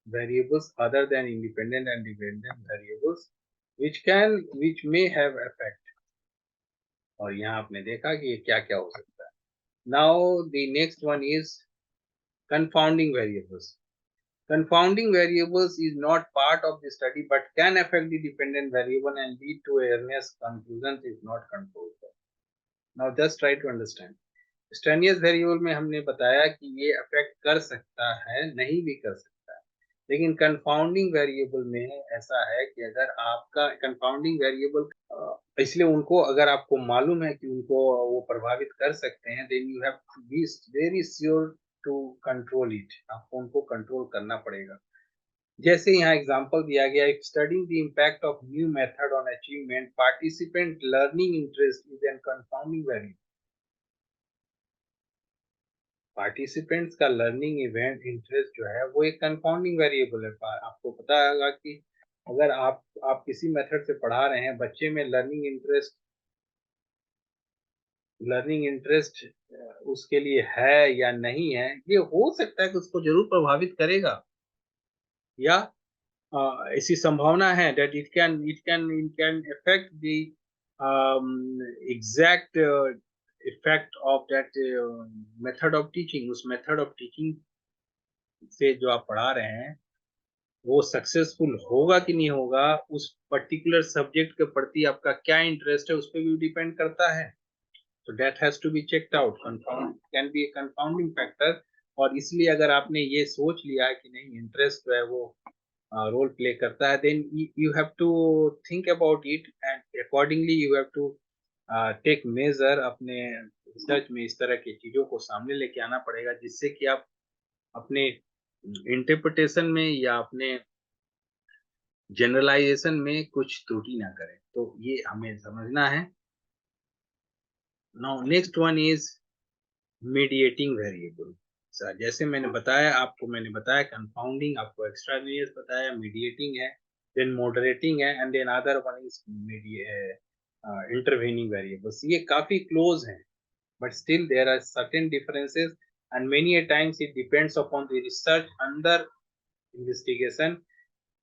variables other than independent and dependent variables which may have effect. और यहाँ आपने देखा कि ये क्या क्या हो सकता है. Now the next one is confounding variables. Confounding variables is not part of the study but can affect the dependent variable and lead to erroneous conclusions if not controlled. Now just try to understand. Extraneous variable में हमने बताया कि ये affect कर सकता है, नहीं भी कर सकता है. लेकिन कंफाउंडिंग वेरिएबल में ऐसा है कि अगर आपका कंफाउंडिंग वेरिएबल इसलिए उनको अगर आपको मालूम है कि उनको वो प्रभावित कर सकते हैं, then you have to be very sure to control it. आपको उनको कंट्रोल करना पड़ेगा. जैसे यहाँ एग्जांपल दिया गया, studying the impact of new method on achievement, participant learning interest is an confounding variable. Participants का लर्निंग इवेंट इंटरेस्ट जो है वो एक कंफाउंडिंग वेरिएबल है. आपको पता होगा कि अगर आप किसी मेथड से पढ़ा रहे हैं, बच्चे में लर्निंग इंटरेस्ट उसके लिए है या नहीं है, ये हो सकता है कि उसको जरूर प्रभावित करेगा, या ऐसी संभावना है that it can affect the exact effect of that method of teaching. उस method of teaching से जो आप पढ़ा रहे हैं वो सक्सेसफुल होगा कि नहीं होगा, उस पर्टिकुलर सब्जेक्ट के प्रति आपका क्या इंटरेस्ट है उस पर भी डिपेंड करता है. तो that has to be checked out. Confound can be a confounding factor. और इसलिए अगर आपने ये सोच लिया कि नहीं इंटरेस्ट जो है वो रोल प्ले करता है, then you have to think about it and accordingly you have to take measure. अपने रिसर्च में इस तरह की चीजों को सामने लेके आना पड़ेगा जिससे कि आप अपने इंटरप्रिटेशन में या अपने जनरलाइजेशन में कुछ त्रुटि ना करें. तो ये हमें समझना है. Now next one is mediating variable. जैसे मैंने बताया कंफाउंडिंग, आपको एक्स्ट्रानियस बताया, मीडिएटिंग है, देन मॉडरेटिंग है, and then other one is intervening variables. ये काफी क्लोज हैं, but still there are certain differences and many a times it depends upon the research under investigation.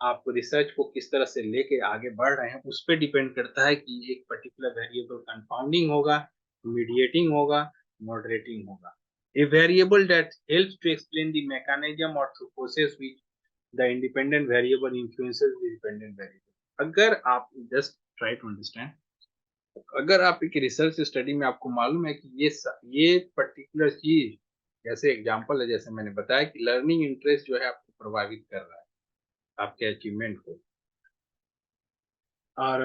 आप रिसर्च को किस तरह से लेके आगे बढ़ रहे हैं उस पर डिपेंड करता है कि एक पर्टिकुलर वेरिएबल कंफाउंडिंग होगा, मीडिएटिंग होगा, मॉडरेटिंग होगा. A variable that helps to explain the mechanism or through process which the independent variable influences the dependent variable. अगर आप just try to understand, अगर आप एक रिसर्च स्टडी में आपको मालूम है कि ये पर्टिकुलर चीज, जैसे एग्जांपल है, जैसे मैंने बताया कि लर्निंग इंटरेस्ट जो है आपको प्रभावित कर रहा है आपके अचीवमेंट को, और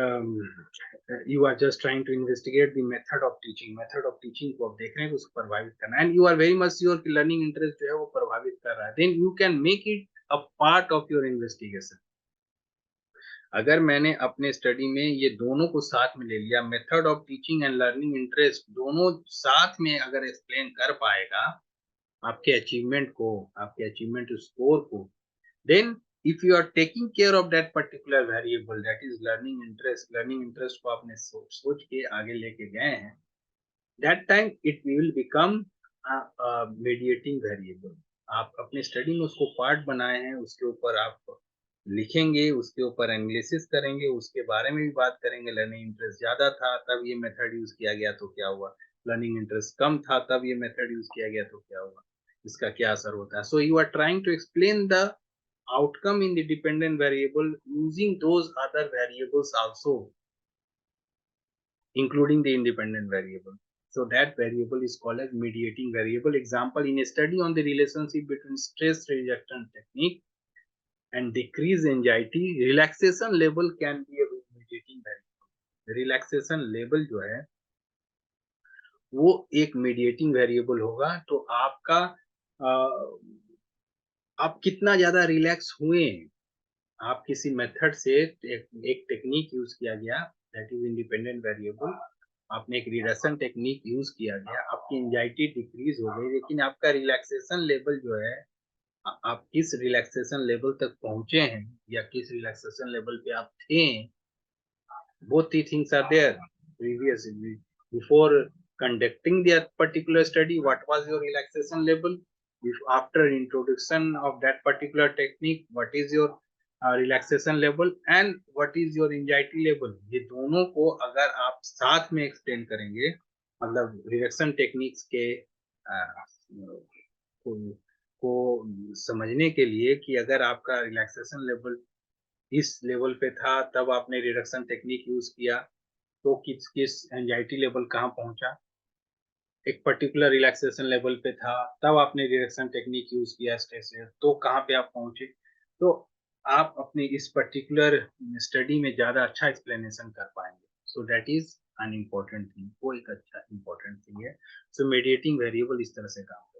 you are just trying to investigate the method of teaching को आप देख रहे हैं उसको प्रभावित करना, and you are very much sure कि लर्निंग इंटरेस्ट जो है वो प्रभावित कर रहा है, then you can make it a part of your investigation. अगर मैंने अपने स्टडी में ये दोनों को साथ में ले लिया, method of teaching and learning interest दोनों साथ में अगर एक्सप्लेन कर पाएगा आपके अचीवमेंट स्कोर को, then if you are taking care of that particular variable, that is learning interest को आपने सोच के आगे लेके गए हैं, that time it will become a mediating variable. आप अपने स्टडी में उसको पार्ट बनाए हैं, उसके ऊपर आप लिखेंगे, उसके ऊपर एनालिसिस करेंगे, उसके बारे में भी बात करेंगे. लर्निंग इंटरेस्ट ज्यादा था तब ये मेथड यूज किया गया तो क्या हुआ, लर्निंग इंटरेस्ट कम था तब ये मेथड यूज किया गया तो क्या हुआ, इसका क्या असर होता है. So you are trying to explain the outcome in the dependent variable using those other variables also, including the independent variable. So that variable is called as mediating variable. Example, in a study on the relationship between stress reduction technique and decrease anxiety, relaxation level can be a mediating variable. Relaxation level जो है वो एक mediating variable होगा. तो आपका आप कितना ज्यादा रिलैक्स हुए, आप किसी मेथड से एक टेक्निक यूज किया गया, दैट इज इंडिपेंडेंट वेरिएबल. आपने एक रिडक्शन टेक्निक यूज किया गया, आपकी एंजाइटी डिक्रीज हो गई, लेकिन आपका रिलैक्सेशन लेवल जो है, आप किस रिलैक्सेशन लेवल तक पहुंचे हैं या किस रिलैक्सेशन लेवल पे आप थे, both the things are there. previously, before conducting that particular study, what was your relaxation level? If after introduction of that particular technique, what is your relaxation level and what is your anxiety level? ये दोनों को अगर आप साथ में explain करेंगे, मतलब relaxation techniques के को, को समझने के लिए कि अगर आपका रिलैक्सेशन लेवल इस लेवल पे था तब आपने रिडक्शन टेक्निक यूज किया, तो किस किस एंजाइटी लेवल कहाँ पहुंचा, एक पर्टिकुलर रिलैक्सेशन लेवल पे था तब आपने रिडक्शन टेक्निक यूज किया स्ट्रेस से, तो कहाँ पे आप पहुंचे। तो आप अपनी इस पर्टिकुलर स्टडी में ज्यादा अच्छा एक्सप्लेनेशन कर पाएंगे। So that is an important thing, वो एक अच्छा इम्पोर्टेंट थिंग है। सो मीडिएटिंग वेरिएबल इस तरह से काम करता है।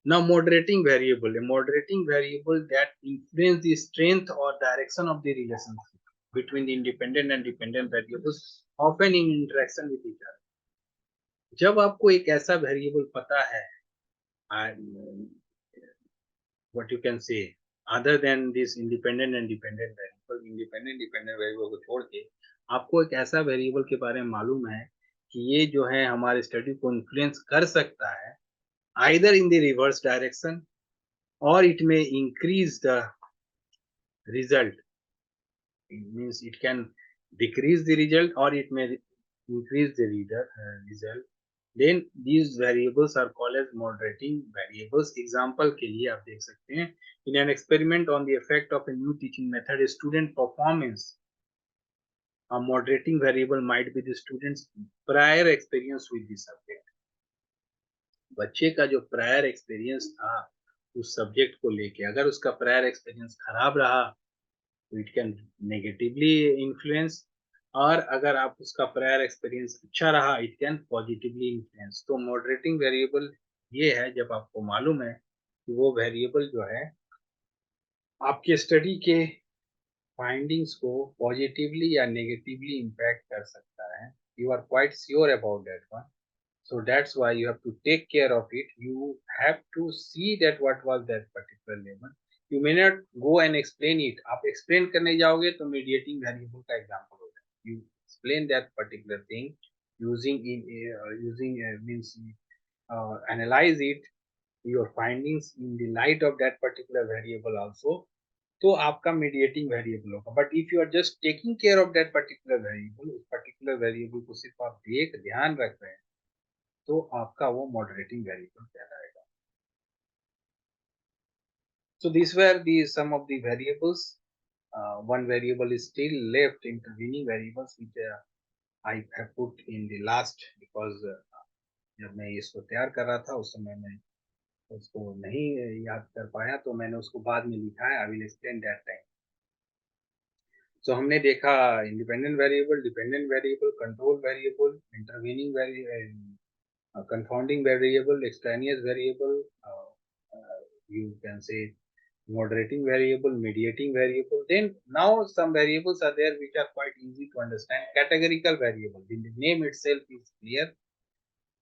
Now, moderating variable, a moderating variable that influence the strength or direction of the relationship between the independent and dependent variables, often in interaction with each other. जब आपको एक ऐसा वेरिएबल पता है, what you can say, other than this independent and dependent variable, independent dependent variable को छोड़ के आपको एक ऐसा वेरिएबल के बारे में मालूम है कि ये जो है हमारे स्टडी को इन्फ्लुएंस कर सकता है, either in the reverse direction or it may increase the result. It means it can decrease the result or it may increase the result. Then these variables are called as moderating variables. Example के लिए आप देख सकते हैं, in an experiment on the effect of a new teaching method, a student performance, a moderating variable might be the student's prior experience with the subject. बच्चे का जो prior experience था उस सब्जेक्ट को लेके, अगर उसका प्रायर एक्सपीरियंस खराब रहा तो इट कैन नेगेटिवली इन्फ्लुएंस, और अगर आप उसका प्रायर एक्सपीरियंस अच्छा रहा इट कैन पॉजिटिवली इन्फ्लुएंस। तो मॉडरेटिंग वेरिएबल ये है जब आपको मालूम है कि वो वेरिएबल जो है आपके स्टडी के फाइंडिंग्स को पॉजिटिवली या नेगेटिवली इम्पैक्ट कर सकता है, you are quite sure about that one. So that's why you have to take care of it. You have to see that what was that particular level. You may not go and explain it. आप explain करने जाओगे तो mediating variable का example हो जाए। You explain that particular thing using means analyze it, your findings in the light of that particular variable also. तो आपका mediating variable होगा। But if you are just taking care of that particular variable, उस particular variable को सिर्फ आप ध्यान रख रहे हैं, तो आपका वो मॉडरेटिंग वेरिएबल कहलाएगा। So these were the some of the variables. One variable is still left, intervening variables, which I have put in the last because जब मैं इसको तैयार कर रहा था उस समय मैं उसको नहीं याद कर पाया, तो मैंने उसको बाद में लिखा है। I will explain that time. So हमने देखा independent variable, dependent variable, control variable, intervening variable, confounding variable, extraneous variable, you can say moderating variable, mediating variable. Then now some variables are there which are quite easy to understand. Categorical variable, the name itself is clear.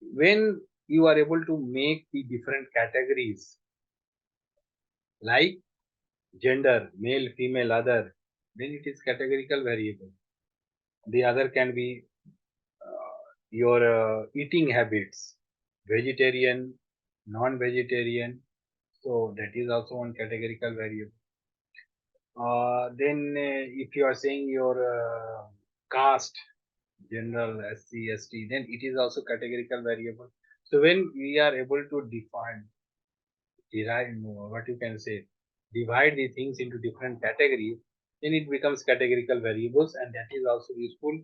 When you are able to make the different categories like gender, male, female, other, then it is categorical variable. The other can be your eating habits, vegetarian, non-vegetarian, so that is also one categorical variable. Then if you are saying your caste, general, SC, ST, then it is also categorical variable. So when we are able to derive, what you can say, divide the things into different categories, then it becomes categorical variables, and that is also useful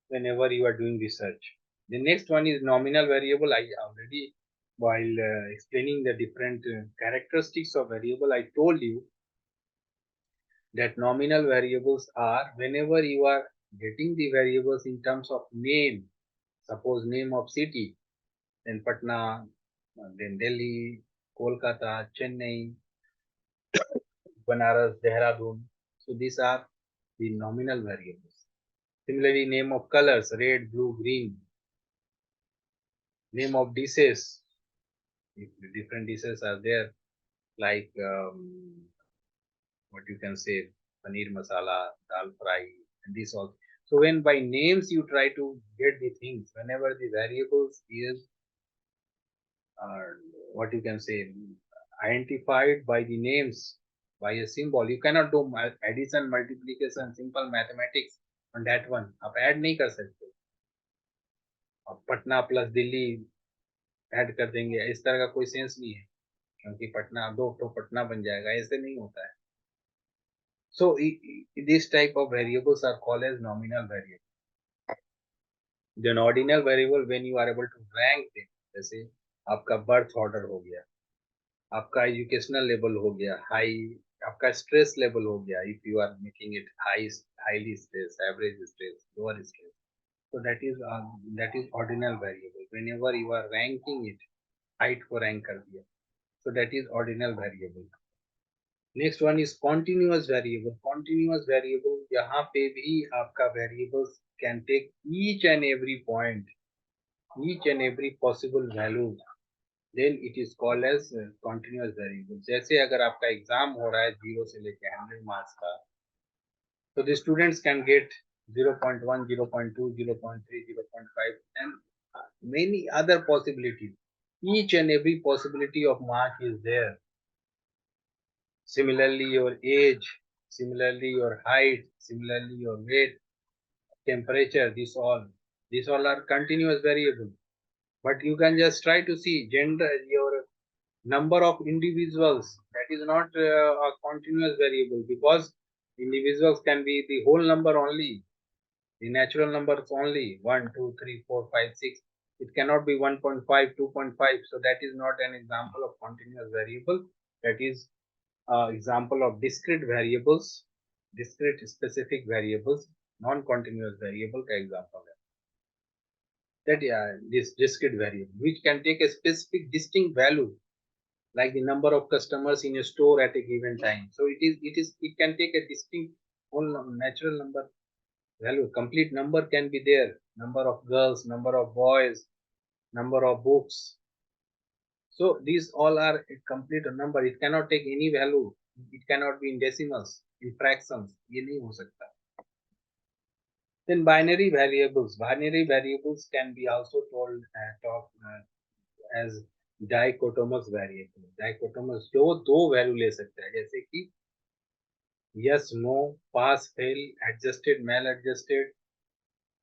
whenever you are doing research. The next one is nominal variable. I already, while explaining the different characteristics of variable, I told you that nominal variables are whenever you are getting the variables in terms of name, suppose name of city, then Patna, then Delhi, Kolkata, Chennai, Banaras, Dehradun. So these are the nominal variables. Similarly, name of colors, red, blue, green. Name of dishes, if different dishes are there, like what you can say, paneer masala, dal fry, and this all. So when by names you try to get the things, whenever the variables is what you can say identified by the names, by a symbol, you cannot do addition, multiplication, simple mathematics on that one. आप add नहीं कर सकते. अब Patna plus Delhi add कर देंगे, इस तरह का कोई सेंस नहीं है, क्योंकि पटना दो तो पटना बन जाएगा, ऐसे नहीं होता है. So this type of variables are called as nominal variable. Then ordinal variable, when you are able to rank them, जैसे आपका बर्थ ऑर्डर हो गया, आपका एजुकेशनल लेवल हो गया, हाई आपका स्ट्रेस लेवल हो गया, if you are making it highly stress, average stress, lower stress. So that is ordinal variable. Whenever you are ranking it, height को rank कर दिया, so that is ordinal variable. Next one is continuous variable. Continuous variable, यहाँ पे भी आपका variables can take each and every point, each and every possible value, then it is called as continuous variable. जैसे अगर आपका exam हो रहा है 0 से लेके 100 मार्क्स का, so the students can get 0.1, 0.2, 0.3, 0.5 and many other possibilities. Each and every possibility of mark is there. Similarly, your age, similarly your height, similarly your weight, temperature, these all are continuous variable. But you can just try to see gender, your number of individuals, that is not a continuous variable, because individuals can be the whole number only, the natural numbers only 1, 2, 3, 4, 5, 6. It cannot be 1.5, 2.5. So that is not an example of continuous variable. That is example of discrete variables, discrete specific variables, non-continuous variable का example है. That this discrete variable which can take a specific distinct value, like the number of customers in a store at a given time. So it can take a distinct whole natural number value. Complete number can be there. Number of girls, number of boys, number of books. So these all are a complete number. It cannot take any value. It cannot be in decimals, in fractions. ये नहीं हो सकता. Then binary variables. Binary variables can be also told as dichotomous variable. Dichotomous जो दो value ले सकता है, जैसे कि yes, no, pass, fail, adjusted, maladjusted.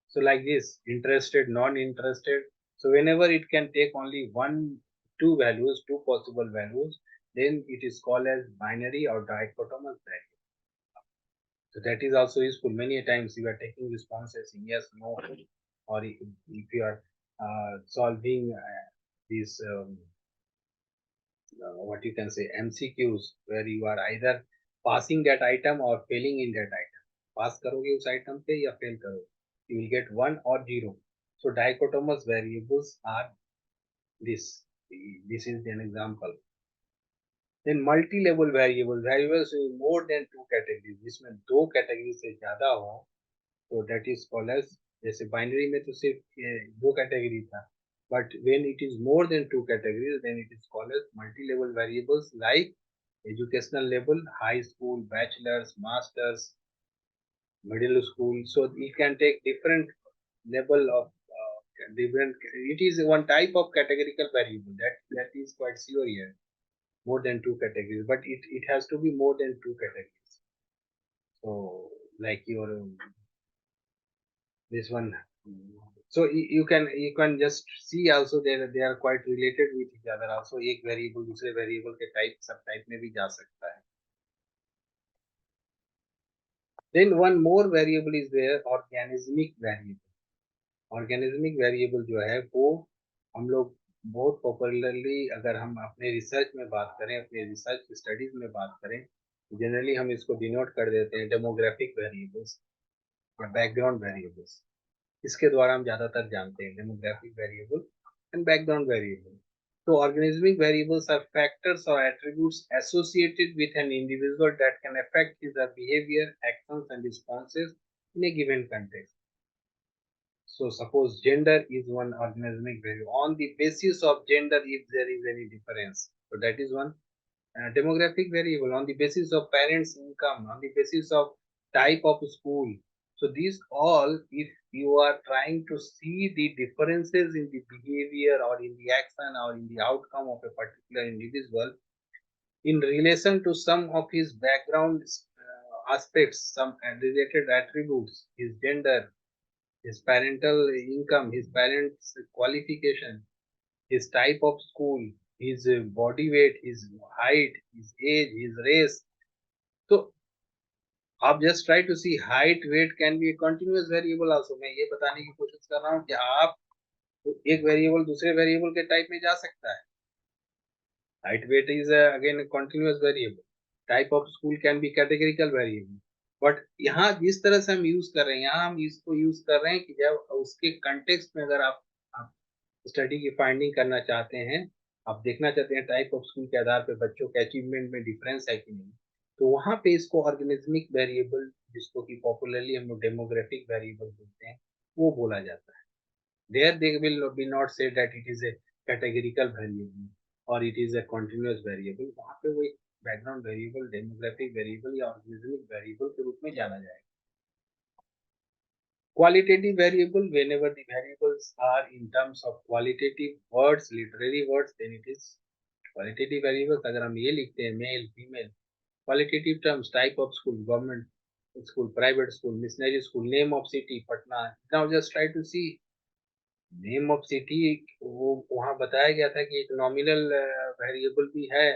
So like this, interested, non-interested. So whenever it can take only two values, two possible values, then it is called as binary or dichotomous variable. So that is also useful. Many times you are taking responses in yes, no, or if you are solving these what you can say MCQs, where you are either passing that item or failing in that item. Pass करोगे उस item पे या fail करोगे, you will get 1 or 0. So dichotomous variables are this. This is an example. Then multi-level variables, variables with more than two categories, जिसमें दो category से ज़्यादा हो, so that is called as, जैसे binary में तो सिर्फ दो category था, but when it is more than two categories, then it is called as multi-level variables, like educational level, high school, bachelor's, master's, middle school. So it can take different level of different. It is one type of categorical variable that is quite sure here. More than two categories, but it has to be more than two categories. So like your this one. So you can just see also they are quite related with each other. Also एक variable दूसरे variable के type सब type में भी जा सकता है. Then one more variable is there, organismic variable. Organismic variable जो है वो हम लोग बहुत पॉपुलरली, अगर हम अपने रिसर्च में बात करें, अपने रिसर्च स्टडीज में बात करें, जनरली हम इसको डिनोट कर देते हैं डेमोग्राफिक वेरिएबल्स या बैकग्राउंड वेरिएबल्स. इसके द्वारा हम ज्यादातर जानते हैं demographic variable and background variable. So organismic variables are factors or attributes associated with an individual that can affect his behavior, actions and responses in a given context. So suppose gender is one organismic variable. On the basis of gender, if there is any difference, so that is one demographic variable. On the basis of parents' income, on the basis of type of school, So these all, if you are trying to see the differences in the behavior or in the action or in the outcome of a particular individual in relation to some of his background aspects, some related attributes, his gender, his parental income, his parents' qualification, his type of school, his body weight, his height, his age, his race. So आप just try to see height weight can be continuous variable also. मैं ये बताने की कोशिश कर रहा हूँ कि आप एक वेरिएबल दूसरे वेरिएबल के टाइप में जा सकता है. Height weight is again continuous variable. Type of school can be categorical variable. But यहाँ जिस तरह से हम यूज कर रहे हैं, यहाँ हम इसको यूज कर रहे हैं कि जब उसके कंटेक्स्ट में अगर आप स्टडी की फाइंडिंग करना चाहते हैं, आप देखना चाहते हैं टाइप ऑफ स्कूल के आधार पर बच्चों के अचीवमेंट में डिफरेंस है कि नहीं, तो वहां पे इसको ऑर्गेनिज्मिक वेरिएबल, जिसको कि पॉपुलरली हम लोग डेमोग्राफिक वेरिएबल बोलते हैं, वो बोला जाता है. There they will be not say that it is a categorical variable और it is a continuous variable. वहां पे वो एक बैकग्राउंड वेरिएबल, डेमोग्राफिक वेरिएबल या ऑर्गेनिज्मिक वेरिएबल के रूप में जाना जाएगा. Qualitative variable, whenever the variables are in terms of qualitative words, literary words, then it is qualitative variables. अगर हम ये लिखते हैं male female, qualitative terms, type of school, government school, private school, missionary school, name of city Patna. Now just try to see name of city. वो वहाँ बताया गया था कि एक nominal variable भी है.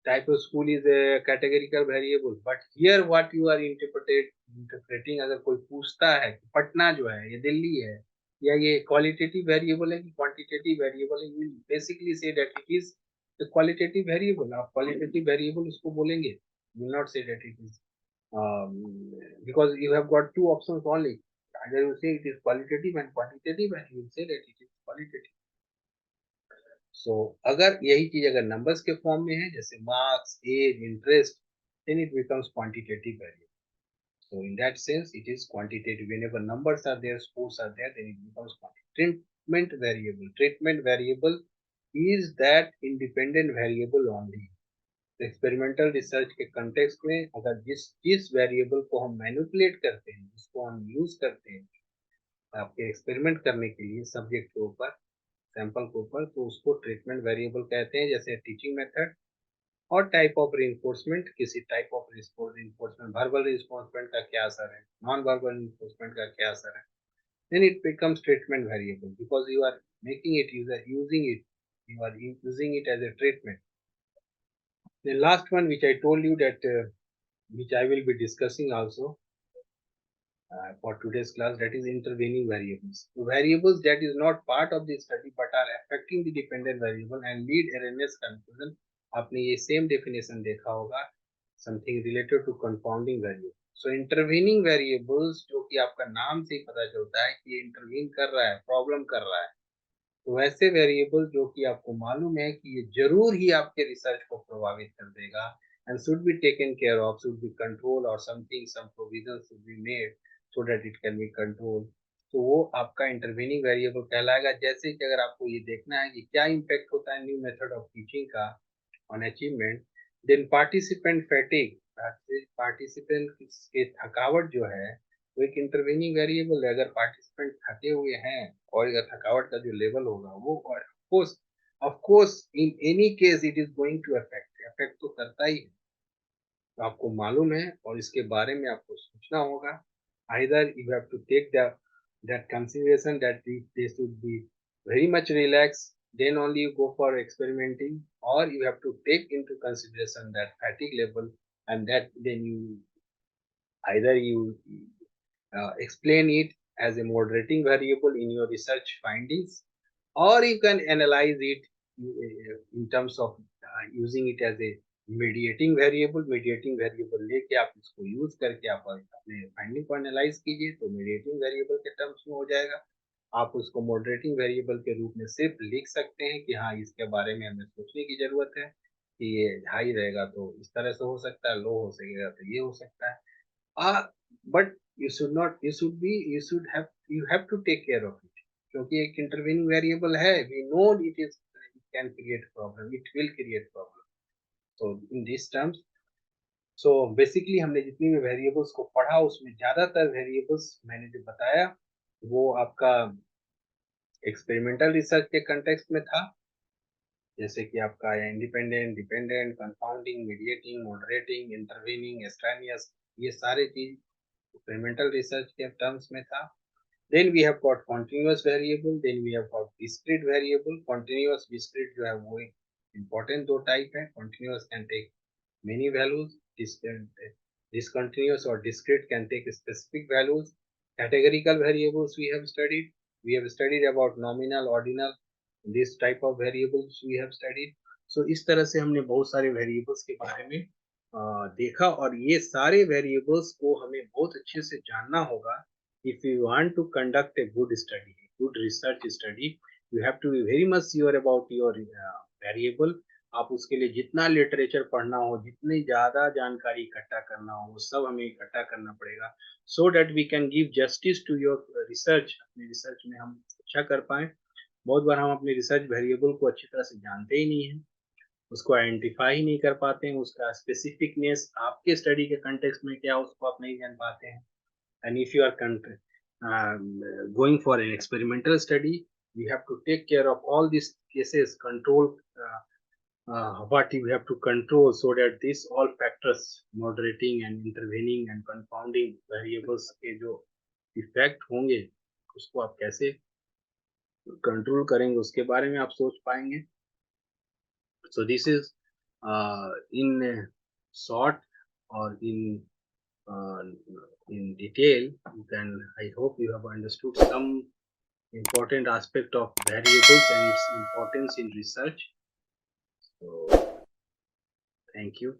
Type of school is a categorical variable, but here what you are interpreting, अगर कोई पूछता है कि पटना जो है ये दिल्ली है या ये qualitative variable है कि quantitative variable है, you will basically say that it is the qualitative variable. आप qualitative variable उसको बोलेंगे, you will not say that it is um, because you have got two options only. Either you say it is qualitative and quantitative, and you will say that it is qualitative. सो अगर यही चीज अगर numbers के form में है, जैसे marks, age, interest, then it becomes quantitative variable. So in that sense, it is quantitative. Whenever numbers are there, scores are there, then it becomes quantitative. Treatment variable. Treatment variable is that independent variable only. Experimental research के context में अगर जिस variable को हम manipulate करते हैं, जिसको हम यूज करते हैं आपके एक्सपेरिमेंट करने के लिए सब्जेक्ट के ऊपर, सैंपल के ऊपर, तो उसको ट्रीटमेंट वेरिएबल कहते हैं. जैसे टीचिंग मेथड और टाइप ऑफ रिइंफोर्समेंट. किसी type of reinforcement, verbal reinforcement का क्या असर है, नॉन वर्बल रिइंफोर्समेंट का क्या असर है, then it becomes treatment variable because you are making it, you are using it as a treatment. The last one which I told you that which I will be discussing also for today's class, that is intervening variables. So variables that is not part of the study but are affecting the dependent variable and lead erroneous conclusion. आपने ये same definition देखा होगा, something related to compounding variable. So intervening variables, जो कि आपका नाम से ही पता चलता है कि ये इंटरवीन कर रहा है, प्रॉब्लम कर रहा है, तो वैसे वेरिएबल जो कि आपको मालूम है कि ये जरूर ही आपके रिसर्च को प्रभावित कर देगा and should be taken care of, should be controlled or something, some provisions should be made so that it can be controlled. तो वो आपका इंटरवीनिंग वेरिएबल कहलाएगा. जैसे कि अगर आपको ये देखना है कि क्या इम्पैक्ट होता है न्यू मेथड ऑफ टीचिंग का on achievement, then participant fatigue, participant के थकावट जो है वो एक इंटरवीनिंग वेरिएबल है. अगर पार्टिसिपेंट थके हुए हैं और अगर थकावट का जो लेवल होगा वो of course in any case it is going to affect तो करता ही है. तो आपको मालूम है और इसके बारे में आपको सोचना होगा. either you have to take that consideration that they should be very much relaxed, then only you go for experimenting, or you have to take into consideration that fatigue level, and that then you either you explain it as a moderating variable in your research findings, or you can analyze it in terms of using it as a mediating variable लेके आप इसको use करके आप अपने finding को analyse कीजिए, तो mediating variable के टर्म्स में हो जाएगा. आप उसको मॉडरेटिंग वेरिएबल के रूप में सिर्फ लिख सकते हैं कि हाँ इसके बारे में हमें सोचने की जरूरत है कि ये हाई रहेगा तो इस तरह से हो सकता है, लो हो सकेगा तो ये हो सकता है. But you have to take care of it, क्योंकि एक इंटरवीनिंग वेरिएबल है. we know it can create problem, it will create problem. So in these terms, so basically हमने जितनी भी वेरिएबल्स को पढ़ा उसमें ज्यादातर वेरिएबल्स मैंने जो बताया वो आपका एक्सपेरिमेंटल रिसर्च के कंटेक्स्ट में था, जैसे कि आपका independent, dependent, confounding, mediating, moderating, intervening, extraneous, ये सारे चीज एक्सपेरिमेंटल रिसर्च के टर्म्स में था. Then we have got continuous variable, then we have got discrete variable. Continuous, discrete जो है वो important दो type है. Continuous can take many values. Discontinuous or discrete can take specific values. Categorical variables we have studied. We have studied about nominal, ordinal. This type of variables we have studied. So इस तरह से हमने बहुत सारे variables के बारे में देखा, और ये सारे variables को हमें बहुत अच्छे से जानना होगा. If you want to conduct a good study, good research study, you have to be very much sure about your variable. आप उसके लिए जितना लिटरेचर पढ़ना हो, जितनी ज्यादा जानकारी इकट्ठा करना हो, वो सब हमें इकट्ठा करना पड़ेगा, so that we can give justice to your research. अपने रिसर्च में हम अच्छा कर पाए. बहुत बार हम अपने रिसर्च वेरिएबल को अच्छी तरह से जानते ही नहीं है, उसको आइडेंटिफाई ही नहीं कर पाते हैं, उसका स्पेसिफिकनेस आपके स्टडी के कंटेक्स्ट में क्या उसको आप नहीं जान पाते हैं. And if you are going for an experimental study, you have to take care of all these cases, control what you have to control, so that these all factors, moderating and intervening and confounding variables के जो effect होंगे उसको आप कैसे control करेंगे उसके बारे में आप सोच पाएंगे. So this is in short or uh, in detail. Then I hope you have understood some important aspect of variables and its importance in research. So thank you.